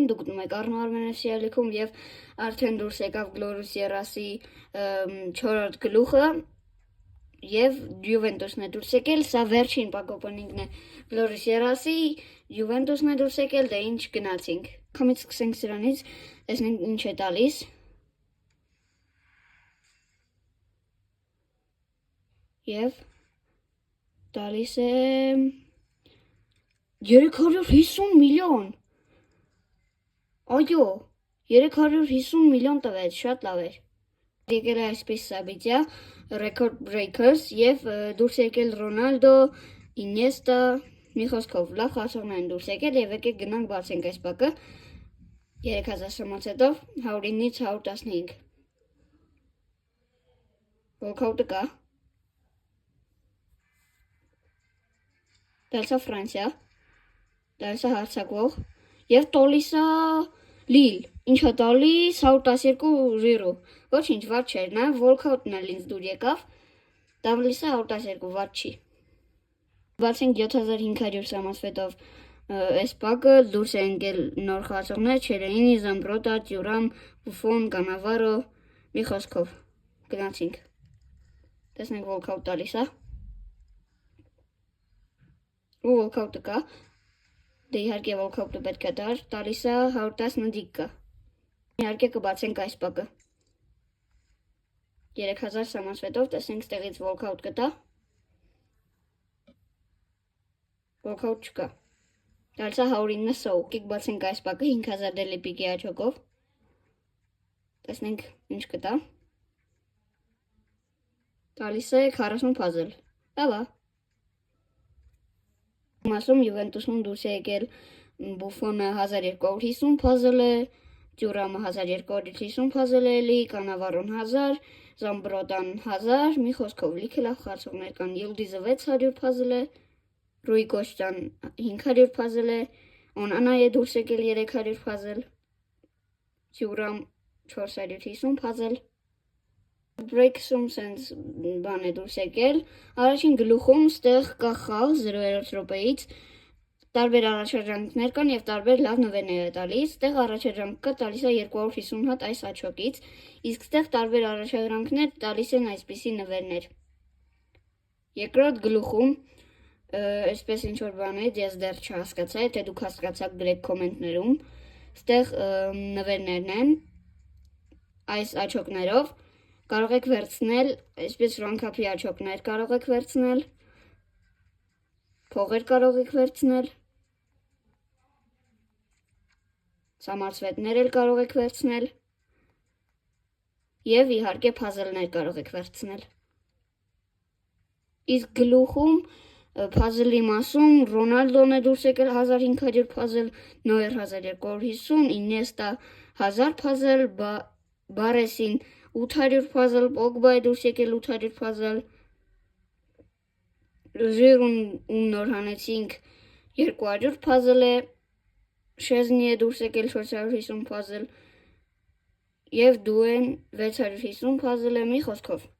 անգամ դուք դնում եք Առնո Արմենոսի ելիքում եւ արդեն դուրս եկավ Գլորուս Երասի 4-րդ գլուխը եւ Յուվենտուսն է դուրս եկել, սա վերջին պակոպոնինգն է Գլորուս Երասի, Յուվենտուսն է դուրս եկել, դե ինչ գնացինք։ Քամից սկսենք սրանից, տեսնենք ինչ է տալիս։ Եվ տալիս է 350 միլիոն։ Այո, 350 միլիոն տվեց, շատ լավ էր։ Եկել է այսպես Սաբիթիա, Record Breakers եւ դուրս եկել Ռոնալդո, Ինյեստա, մի խոսքով լավ խաղացողներ են դուրս եկել եւ եկեք գնանք բացենք այս պակը 3000 շոմից հետո 109-ից 115 Walkout-ը կա Դալսա Ֆրանսիա Դալսա հարցակվող եւ տոլիսա Լիլ ինչա տալիս 112-0 ոչինչ վատ չէր նա Walkout-ն էլ ինձ դուր եկավ տալիսա 112 վատ չի բացենք 7500 սամասվետով այս պակը դուրս է ընկել նոր խաղացողներ Չելեինի, Զամբրոտա, Տյուրամ, Բուֆոն, Կանավարո մի խոսքով գնացինք տեսնենք Walkout տալիս է ու Walkout-ը կա դե իհարկե Walkout-ը պետք է տալիս է 115 դիկ կա իհարկե կբացենք այս պակը 3000 սամասվետով տեսնենք ստեղից Walkout կտա Walkout չկա Դալսա 109 սոու, կիկ բացենք այս պակը 5000 դելի պիկի աչոկով տեսնենք ինչ կտա տալիս է 40 փազլ լավա Մասում Յուվենտուսում դուրս է եկել Բուֆոնը 1250 փազլ է Տյուրամը 1250 փազլ է էլի Կանավարոն 1000 Զամբրոտան 1000 մի խոսքով լիքը լավ խաղացողներ կան Յուլդիզը 600 փազլ է Ռուի Կոստան 500 փազլ է Օնանայը դուրս եկել 300 փազլ Տյուրամ 450 փազլ Breaks-ում սենց բան է դուրս եկել առաջին գլուխում ստեղ կա խաղ 0-րդ րոպեից տարբեր առաջադրանքներ կան եւ տարբեր լավ նվերներ է տալիս ստեղ առաջադրանքը տալիս է 250 հատ այս աչոկից իսկ ստեղ տարբեր առաջադրանքներ տալիս են այսպիսի նվերներ երկրորդ գլուխում այսպես ինչ որ բան է ես դեռ չհասկացա եթե դուք հասկացաք գրեք կոմենտներում ստեղ նվերներն են այս աչոկներով կարող եք վերցնել այսպես ռանկափի աչոկներ կարող եք վերցնել փողեր կարող եք վերցնել սամարցվետներ էլ կարող եք վերցնել եւ իհարկե փազլներ կարող եք վերցնել իսկ գլուխում Փազլի մասում Ռոնալդոն է դուրս եկել 1500 փազլ, Նոյեր 1250, Ինյեստա 1000 փազլ, Բարեսին 800 փազլ, Պոգբա է դուրս եկել 800 փազլ, Ժիրուն նոր հանեցինք 200 փազլ է, Շեզնի է դուրս եկել 450 փազլ, եւ Դուեն 650 փազլ է մի խոսքով